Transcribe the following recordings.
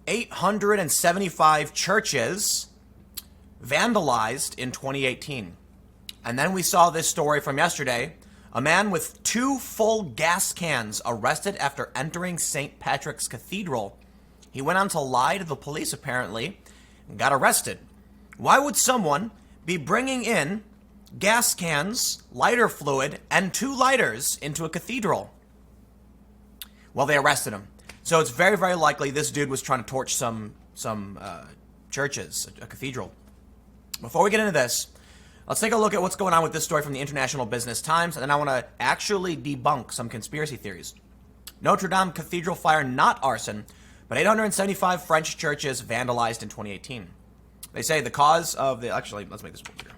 875 churches vandalized in 2018. And then we saw this story from yesterday. A man with 2 full gas cans arrested after entering St. Patrick's Cathedral. He went on to lie to the police, apparently, and got arrested. Why would someone be bringing in gas cans, lighter fluid, and 2 lighters into a cathedral? Well, they arrested him. So it's very, very likely this dude was trying to torch some churches, a cathedral. Before we get into this, let's take a look at what's going on with this story from the International Business Times, and then I want to actually debunk some conspiracy theories. Notre Dame Cathedral fire, not arson, but 875 French churches vandalized in 2018. They say the cause of the... Actually, let's make this bigger.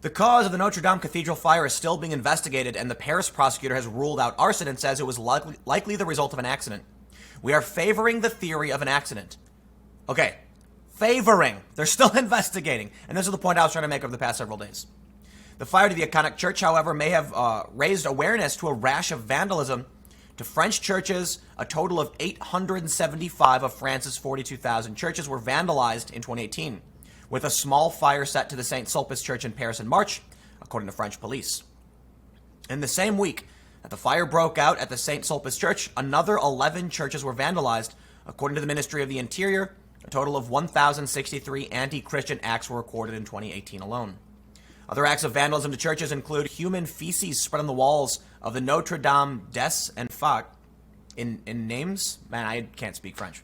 The cause of the Notre Dame Cathedral fire is still being investigated, and the Paris prosecutor has ruled out arson and says it was likely the result of an accident. We are favoring the theory of an accident. Okay, favoring. They're still investigating. And this is the point I was trying to make over the past several days. The fire to the iconic church, however, may have raised awareness to a rash of vandalism to French churches. A total of 875 of France's 42,000 churches were vandalized in 2018, with a small fire set to the St. Sulpice Church in Paris in March, according to French police. In the same week that the fire broke out at the St. Sulpice Church, another 11 churches were vandalized. According to the Ministry of the Interior, a total of 1,063 anti-Christian acts were recorded in 2018 alone. Other acts of vandalism to churches include human feces spread on the walls of the Notre Dame des Enfants in names? Man, I can't speak French.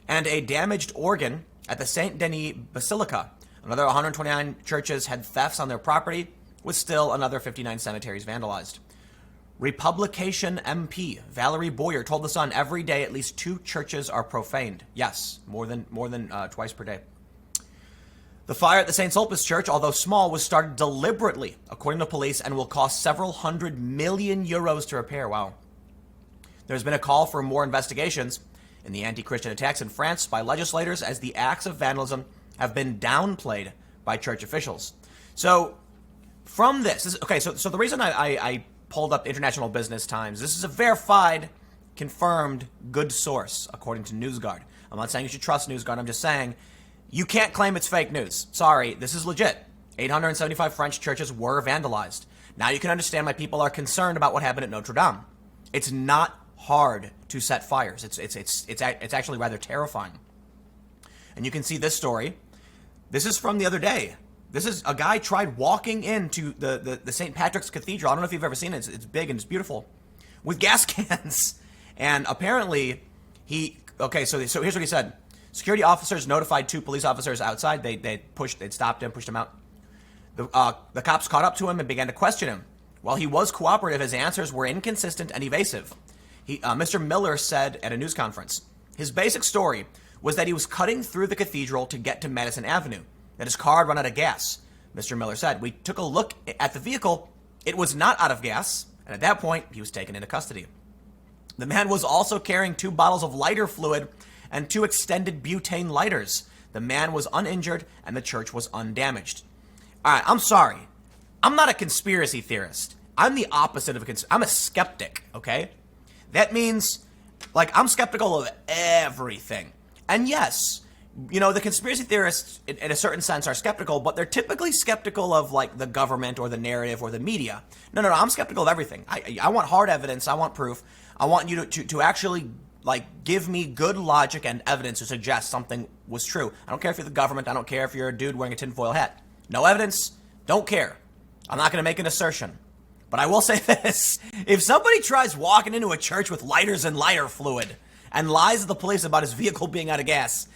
And a damaged organ at the Saint Denis Basilica. Another 129 churches had thefts on their property, with still another 59 cemeteries vandalized. Republican MP Valerie Boyer told The Sun every day at least 2 churches are profaned. Yes, more than twice per day. The fire at the St. Sulpice Church, although small, was started deliberately, according to police, and will cost several hundred million euros to repair. Wow. There's been a call for more investigations in the anti-Christian attacks in France by legislators, as the acts of vandalism have been downplayed by church officials. So, from this okay, so the reason I pulled up International Business Times, this is a verified, confirmed, good source, according to NewsGuard. I'm not saying you should trust NewsGuard, I'm just saying you can't claim it's fake news. Sorry, this is legit. 875 French churches were vandalized. Now you can understand why people are concerned about what happened at Notre Dame. It's not hard to set fires. It's actually rather terrifying. And you can see this story. This is from the other day. This is a guy tried walking into the St. Patrick's Cathedral. I don't know if you've ever seen it. It's big and it's beautiful, with gas cans. And apparently so here's what he said. Security officers notified 2 police officers outside. They'd stopped him, pushed him out. The cops caught up to him and began to question him. While he was cooperative, his answers were inconsistent and evasive. Mr. Miller said at a news conference, his basic story was that he was cutting through the cathedral to get to Madison Avenue, that his car had run out of gas. Mr. Miller said, we took a look at the vehicle. It was not out of gas, and at that point, he was taken into custody. The man was also carrying 2 bottles of lighter fluid and 2 extended butane lighters. The man was uninjured, and the church was undamaged. All right, I'm sorry. I'm not a conspiracy theorist. I'm the opposite of I'm a skeptic, okay? That means, I'm skeptical of everything. And yes, the conspiracy theorists, in a certain sense, are skeptical, but they're typically skeptical of, the government or the narrative or the media. No, I'm skeptical of everything. I want hard evidence. I want proof. I want you to actually, give me good logic and evidence to suggest something was true. I don't care if you're the government. I don't care if you're a dude wearing a tinfoil hat. No evidence. Don't care. I'm not going to make an assertion. But I will say this. If somebody tries walking into a church with lighters and lighter fluid and lies to the police about his vehicle being out of gas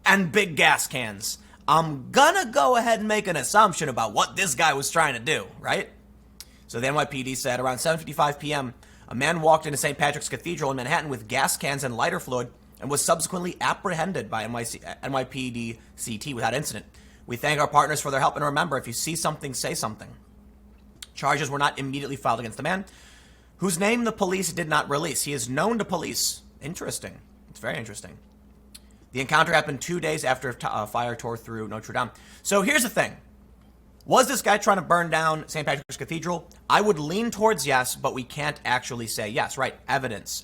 and big gas cans, I'm gonna go ahead and make an assumption about what this guy was trying to do, right? So the NYPD said around 7:55 p.m., a man walked into St. Patrick's Cathedral in Manhattan with gas cans and lighter fluid and was subsequently apprehended by NYPD CT without incident. We thank our partners for their help, and remember, if you see something, say something. Charges were not immediately filed against the man, whose name the police did not release. He is known to police. Interesting. It's very interesting. The encounter happened 2 days after fire tore through Notre Dame. So here's the thing. Was this guy trying to burn down St. Patrick's Cathedral? I would lean towards yes, but we can't actually say yes, right? Evidence.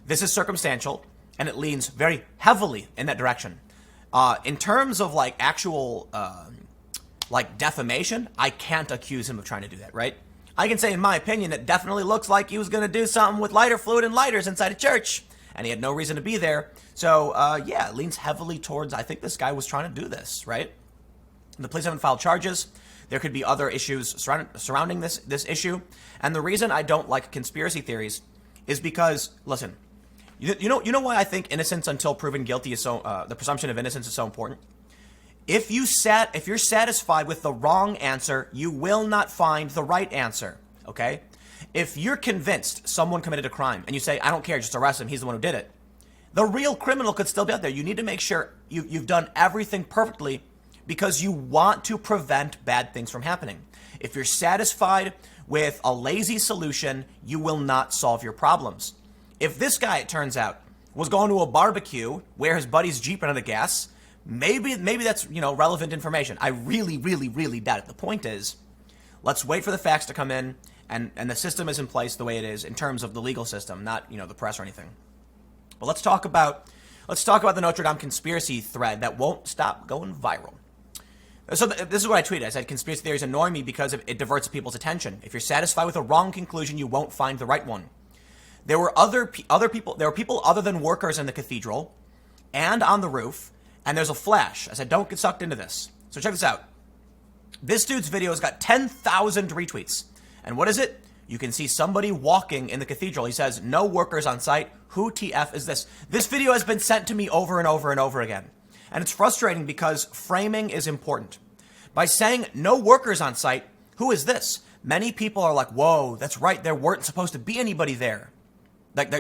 This is circumstantial, and it leans very heavily in that direction. In terms of like actual like defamation, I can't accuse him of trying to do that, right? I can say, in my opinion, it definitely looks like he was going to do something with lighter fluid and lighters inside a church, and he had no reason to be there. So, yeah, it leans heavily towards, I think this guy was trying to do this, right? The police haven't filed charges. There could be other issues surrounding this issue. And the reason I don't like conspiracy theories is because, listen, you know why I think innocence until proven guilty is so, the presumption of innocence is so important? If you're satisfied with the wrong answer, you will not find the right answer, okay? If you're convinced someone committed a crime and you say, I don't care, just arrest him, he's the one who did it, the real criminal could still be out there. You need to make sure you've done everything perfectly because you want to prevent bad things from happening. If you're satisfied with a lazy solution, you will not solve your problems. If this guy, it turns out, was going to a barbecue where his buddy's Jeep ran out of gas, maybe that's, relevant information. I really, really, really doubt it. The point is, let's wait for the facts to come in, and the system is in place the way it is in terms of the legal system, not, the press or anything. But let's talk about the Notre Dame conspiracy thread that won't stop going viral. So this is what I tweeted. I said, conspiracy theories annoy me because it diverts people's attention. If you're satisfied with a wrong conclusion, you won't find the right one. There were other people. There were people other than workers in the cathedral and on the roof. And there's a flash. I said, don't get sucked into this. So check this out. This dude's video has got 10,000 retweets. And what is it? You can see somebody walking in the cathedral. He says, no workers on site. Who TF is this? This video has been sent to me over and over and over again. And it's frustrating because framing is important. By saying no workers on site, who is this? Many people are like, whoa, that's right. There weren't supposed to be anybody there. Like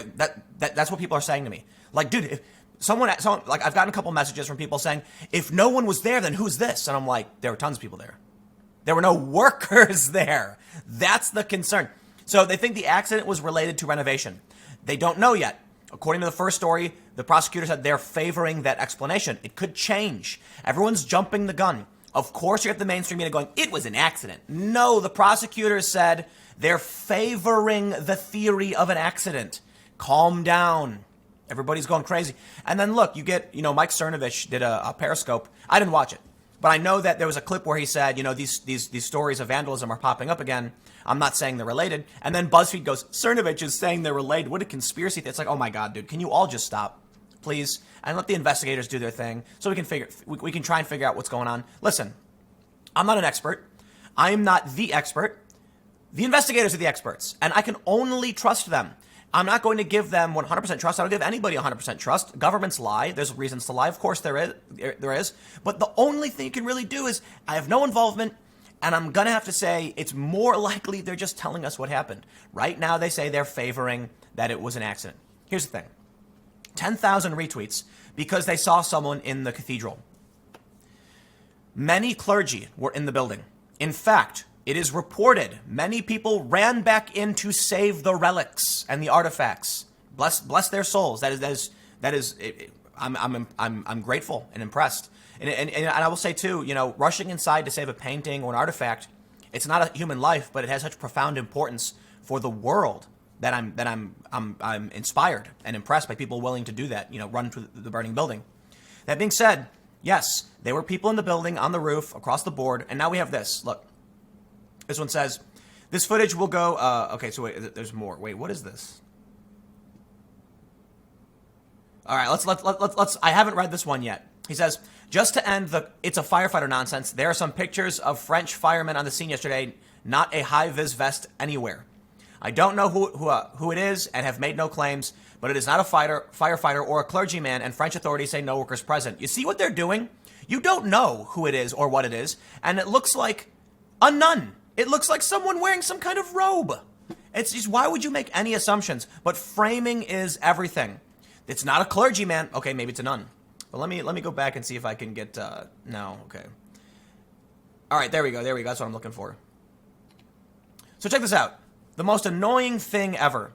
that's what people are saying to me. Like, dude, if someone, like, I've gotten a couple messages from people saying, if no one was there, then who's this? And I'm like, there were tons of people there. There were no workers there. That's the concern. So they think the accident was related to renovation. They don't know yet. According to the first story, the prosecutor said they're favoring that explanation. It could change. Everyone's jumping the gun. Of course, you have the mainstream media going, it was an accident. No, the prosecutor said they're favoring the theory of an accident. Calm down. Everybody's going crazy. And then look, you get, Mike Cernovich did a Periscope. I didn't watch it, but I know that there was a clip where he said, these stories of vandalism are popping up again. I'm not saying they're related. And then BuzzFeed goes, Cernovich is saying they're related. What a conspiracy. It's like, oh my God, dude, can you all just stop, please? And let the investigators do their thing so we can try and figure out what's going on. Listen, I'm not an expert. I'm not the expert. The investigators are the experts, and I can only trust them. I'm not going to give them 100% trust. I don't give anybody 100% trust. Governments lie. There's reasons to lie. Of course there is. But the only thing you can really do is I have no involvement, and I'm going to have to say it's more likely they're just telling us what happened. Right now they say they're favoring that it was an accident. Here's the thing. 10,000 retweets because they saw someone in the cathedral. Many clergy were in the building. In fact, it is reported many people ran back in to save the relics and the artifacts. Bless their souls. That is. I'm grateful and impressed. And I will say too, rushing inside to save a painting or an artifact, it's not a human life, but it has such profound importance for the world that I'm inspired and impressed by people willing to do that. Run to the burning building. That being said, yes, there were people in the building, on the roof, across the board, and now we have this. Look. This one says, this footage will go, okay, so wait, there's more. Wait, what is this? All right, let's, I haven't read this one yet. He says, just to end it's a firefighter nonsense, there are some pictures of French firemen on the scene yesterday, not a high-vis vest anywhere. I don't know who it is and have made no claims, but it is not a firefighter or a clergyman, and French authorities say no workers present. You see what they're doing? You don't know who it is or what it is, and it looks like a nun. It looks like someone wearing some kind of robe. It's just, why would you make any assumptions? But framing is everything. It's not a clergyman. Okay, maybe it's a nun. But let me go back and see if I can get, no, okay. All right, there we go. That's what I'm looking for. So check this out. The most annoying thing ever.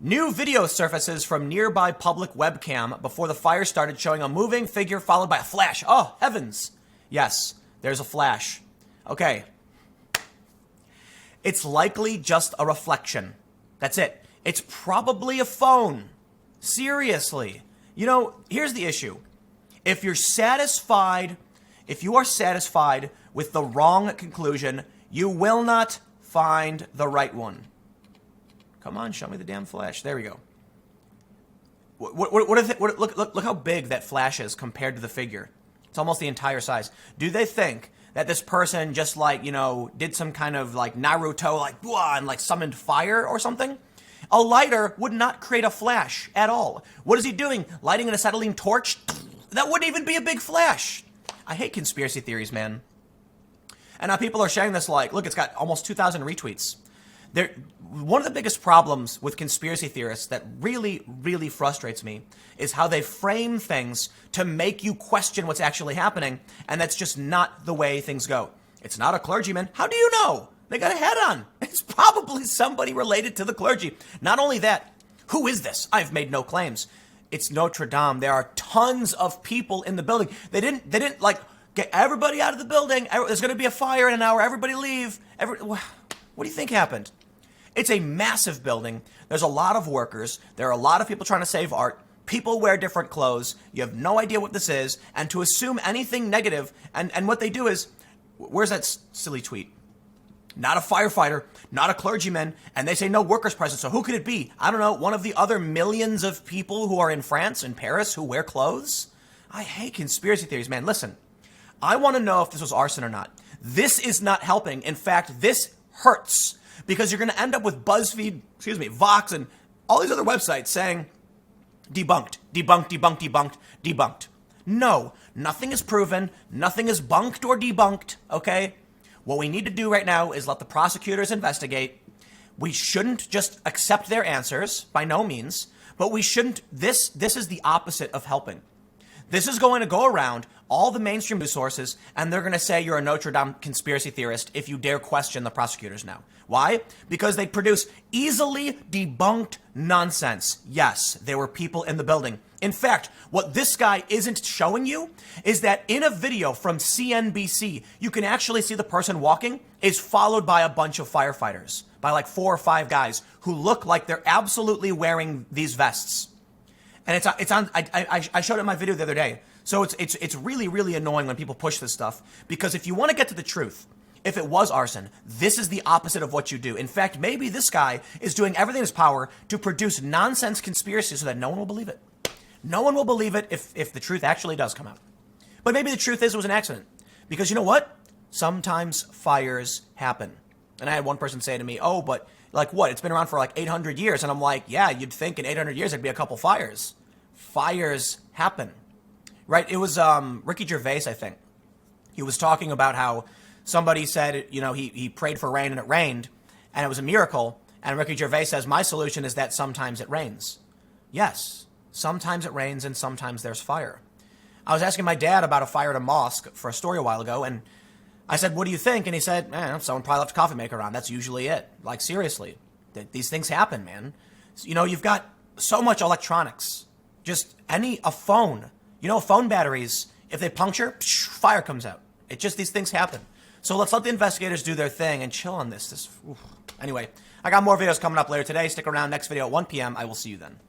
New video surfaces from nearby public webcam before the fire started, showing a moving figure followed by a flash. Oh, heavens. Yes, there's a flash. Okay. It's likely just a reflection. That's it. It's probably a phone. Seriously. You know, here's the issue. If you are satisfied with the wrong conclusion, you will not find the right one. Come on, show me the damn flash. There we go. Look how big that flash is compared to the figure. It's almost the entire size. Do they think that this person just did some kind of Naruto, and summoned fire or something? A lighter would not create a flash at all. What is he doing? Lighting an acetylene torch? That wouldn't even be a big flash. I hate conspiracy theories, man. And now people are sharing this look, it's got almost 2,000 retweets. One of the biggest problems with conspiracy theorists that really, really frustrates me is how they frame things to make you question what's actually happening, and that's just not the way things go. It's not a clergyman. How do you know? They got a head on. It's probably somebody related to the clergy. Not only that, who is this? I've made no claims. It's Notre Dame. There are tons of people in the building. They didn't get everybody out of the building. There's going to be a fire in an hour. Everybody leave. What do you think happened? It's a massive building. There's a lot of workers. There are a lot of people trying to save art. People wear different clothes. You have no idea what this is. And to assume anything negative, and what they do is, where's that silly tweet? Not a firefighter, not a clergyman, and they say no workers present. So who could it be? I don't know, one of the other millions of people who are in France and Paris who wear clothes? I hate conspiracy theories, man. Listen, I want to know if this was arson or not. This is not helping. In fact, this hurts because you're going to end up with BuzzFeed, Vox, and all these other websites saying debunked, debunked, debunked, debunked, debunked. No, nothing is proven. Nothing is bunked or debunked, okay? What we need to do right now is let the prosecutors investigate. We shouldn't just accept their answers, by no means, but we shouldn't, this is the opposite of helping. This is going to go around all the mainstream news sources, and they're going to say you're a Notre Dame conspiracy theorist if you dare question the prosecutors now. Why? Because they produce easily debunked nonsense. Yes, there were people in the building. In fact, what this guy isn't showing you is that in a video from CNBC, you can actually see the person walking is followed by a bunch of firefighters, by 4 or 5 guys who look like they're absolutely wearing these vests. And it's on. I showed it in my video the other day. So it's really, really annoying when people push this stuff, because if you want to get to the truth, if it was arson, this is the opposite of what you do. In fact, maybe this guy is doing everything in his power to produce nonsense conspiracies so that no one will believe it. No one will believe it if the truth actually does come out. But maybe the truth is it was an accident. Because you know what? Sometimes fires happen. And I had one person say to me, oh, but what? It's been around for 800 years. And I'm like, yeah, you'd think in 800 years there'd be a couple fires. Fires happen. Right? It was Ricky Gervais, I think. He was talking about how somebody said, he prayed for rain and it rained, and it was a miracle. And Ricky Gervais says, my solution is that sometimes it rains. Yes, sometimes it rains and sometimes there's fire. I was asking my dad about a fire at a mosque for a story a while ago, and I said, what do you think? And he said, someone probably left a coffee maker on. That's usually it. Seriously, these things happen, man. You've got so much electronics. Just a phone. Phone batteries, if they puncture, fire comes out. These things happen. So let's let the investigators do their thing and chill on this. Anyway, I got more videos coming up later today. Stick around. Next video at 1 p.m. I will see you then.